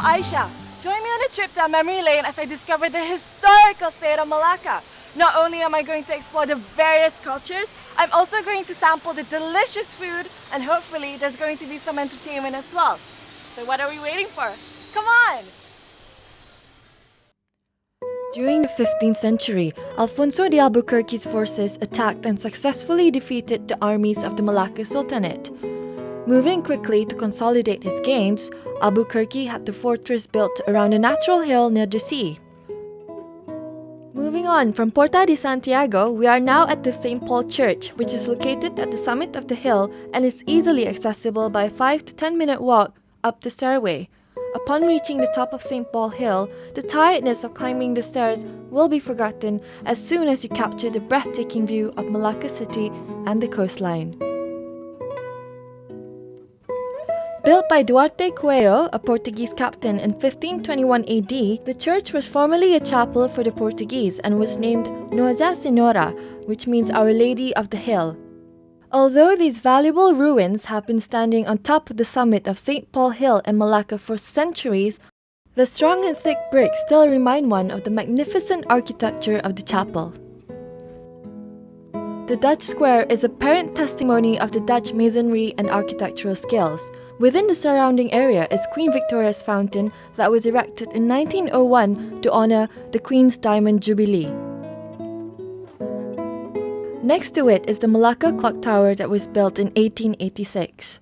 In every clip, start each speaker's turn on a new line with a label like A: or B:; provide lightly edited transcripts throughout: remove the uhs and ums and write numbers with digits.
A: Aishah. Join me on a trip down memory lane as I discover the historical state of Melaka. Not only am I going to explore the various cultures, I'm also going to sample the delicious food, and hopefully there's going to be some entertainment as well. So what are we waiting for? Come on!
B: During the 15th century, Alfonso de Albuquerque's forces attacked and successfully defeated the armies of the Malacca Sultanate. Moving quickly to consolidate his gains, Albuquerque had the fortress built around a natural hill near the sea. Moving on from Porta de Santiago, we are now at the St. Paul Church, which is located at the summit of the hill and is easily accessible by a 5 to 10 minute walk up the stairway. Upon reaching the top of St. Paul Hill, the tiredness of climbing the stairs will be forgotten as soon as you capture the breathtaking view of Malacca City and the coastline. Built by Duarte Coelho, a Portuguese captain in 1521 AD, the church was formerly a chapel for the Portuguese and was named Nossa Senhora, which means Our Lady of the Hill. Although these valuable ruins have been standing on top of the summit of St. Paul Hill in Malacca for centuries, the strong and thick bricks still remind one of the magnificent architecture of the chapel. The Dutch Square is apparent testimony of the Dutch masonry and architectural skills. Within the surrounding area is Queen Victoria's Fountain that was erected in 1901 to honor the Queen's Diamond Jubilee. Next to it is the Melaka Clock Tower that was built in 1886.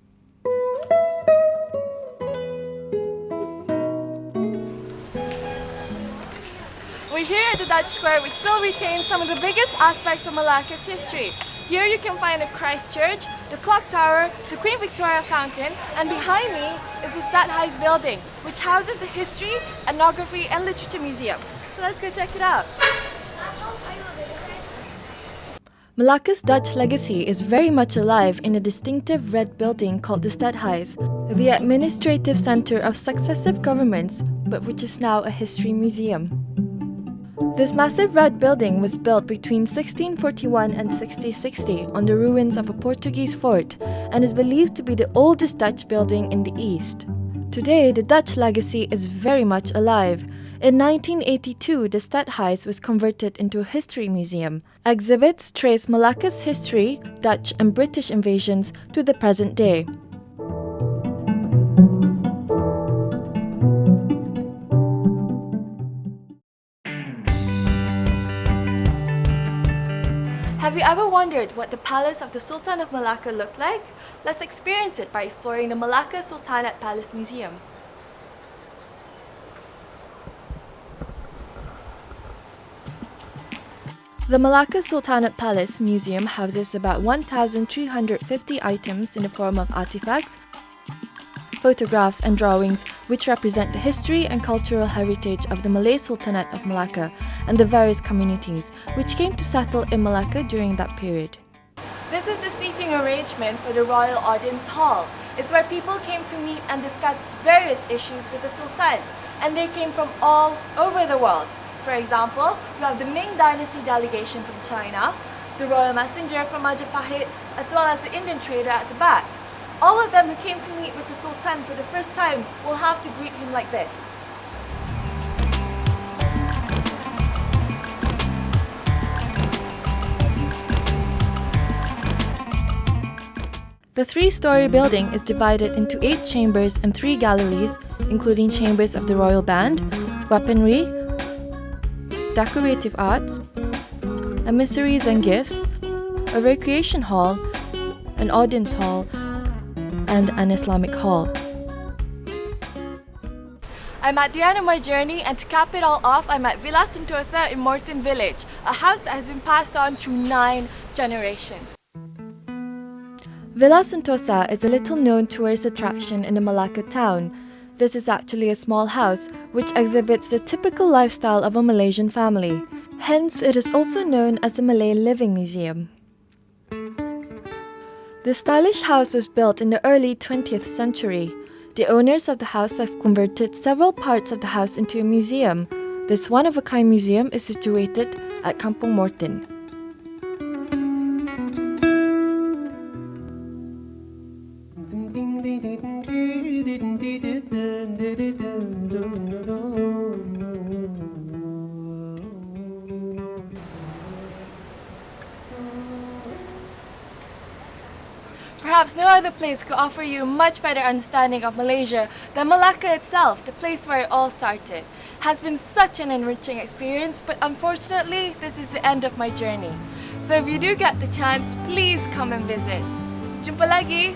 A: We're here at the Dutch Square, which still retains some of the biggest aspects of Malacca's history. Here you can find the Christ Church, the Clock Tower, the Queen Victoria Fountain, and behind me is the Stadthuys building, which houses the History, Ethnography, and Literature Museum. So let's go check it out.
B: Malacca's Dutch legacy is very much alive in a distinctive red building called the Stadthuys, the administrative center of successive governments, but which is now a history museum. This massive red building was built between 1641 and 1660 on the ruins of a Portuguese fort and is believed to be the oldest Dutch building in the East. Today, the Dutch legacy is very much alive. In 1982, the Stadthuys was converted into a history museum. Exhibits trace Malacca's history, Dutch and British invasions to the present day.
A: Have you ever wondered what the palace of the Sultan of Malacca looked like? Let's experience it by exploring the Malacca Sultanate Palace Museum.
B: The Malacca Sultanate Palace Museum houses about 1,350 items in the form of artifacts, photographs and drawings which represent the history and cultural heritage of the Malay Sultanate of Malacca and the various communities which came to settle in Malacca during that period.
A: This is the seating arrangement for the Royal Audience Hall. It's where people came to meet and discuss various issues with the Sultan, and they came from all over the world. For example, you have the Ming Dynasty delegation from China, the Royal Messenger from Majapahit, as well as the Indian trader at the back. All of them who came to meet with the Sultan for the first time will have to greet him like this.
B: The three-story building is divided into 8 chambers and 3 galleries, including chambers of the royal band, weaponry, decorative arts, emissaries and gifts, a recreation hall, an audience hall, and an Islamic hall.
A: I'm at the end of my journey, and to cap it all off, I'm at Villa Sentosa in Morten village, a house that has been passed on through 9 generations.
B: Villa Sentosa is a little-known tourist attraction in the Malacca town. This is actually a small house which exhibits the typical lifestyle of a Malaysian family. Hence, it is also known as the Malay Living Museum. The stylish house was built in the early 20th century. The owners of the house have converted several parts of the house into a museum. This one-of-a-kind museum is situated at Kampung Morten.
A: Perhaps no other place could offer you a much better understanding of Malaysia than Melaka itself, the place where it all started. Has been such an enriching experience, but unfortunately, this is the end of my journey. So if you do get the chance, please come and visit. Jumpa lagi!